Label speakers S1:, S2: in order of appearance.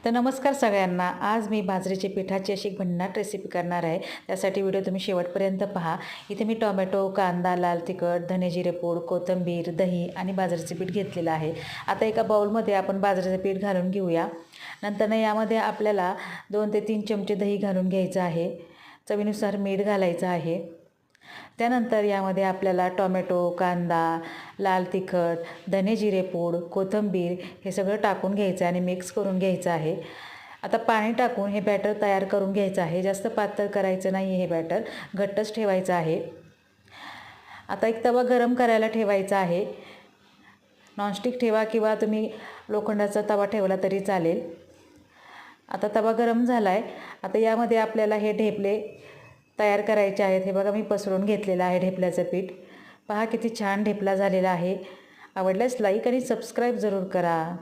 S1: तर नमस्कार सगळ्यांना। आज मी बाजरीच्या पिठाची अशी भन्नाट रेसिपी करणार आहे। त्यासाठी व्हिडिओ तुम्ही शेवटपर्यंत पहा। इथे मी टोमॅटो, कांदा, लाल तिखट, धने जिरे पूड, कोथिंबीर, दही आणि बाजरीचे पीठ घेतलेलं आहे। आता एका बाउलमध्ये आपण बाजरीचे पीठ घालून घेऊया। नंतर यामध्ये आपल्याला 2 ते 3 चमचे दही घालून घ्यायचं आहे। चवीनुसार मीठ घालायचं आहे। त्यानंतर यामध्ये आपल्याला टोमॅटो, कांदा, लाल तिखट, धने जिरे पूड, कोथिंबीर हे सगळं टाकून घ्यायचं आणि मिक्स करून घ्यायचं आहे। आता पाणी टाकून हे बॅटर तयार करून घ्यायचं आहे। जास्त पातळ करायचं नाही, हे बॅटर घट्टच ठेवायचं आहे। आता एक तवा गरम करायला ठेवायचा आहे। नॉनस्टिक ठेवा किंवा तुम्ही लोखंडाचा तवा ठेवला तरी चालेल। आता तवा गरम झाला आहे। आता यामध्ये आपल्याला हे ढेपले तयार करायचे आहेत। हे बघा, मी पसरून घेतलेलं आहे ढेपल्याचं पीठ। पहा किती छान ढेपला झालेला आहे। आवडल्यास लाईक आणि सबस्क्राईब जरूर करा।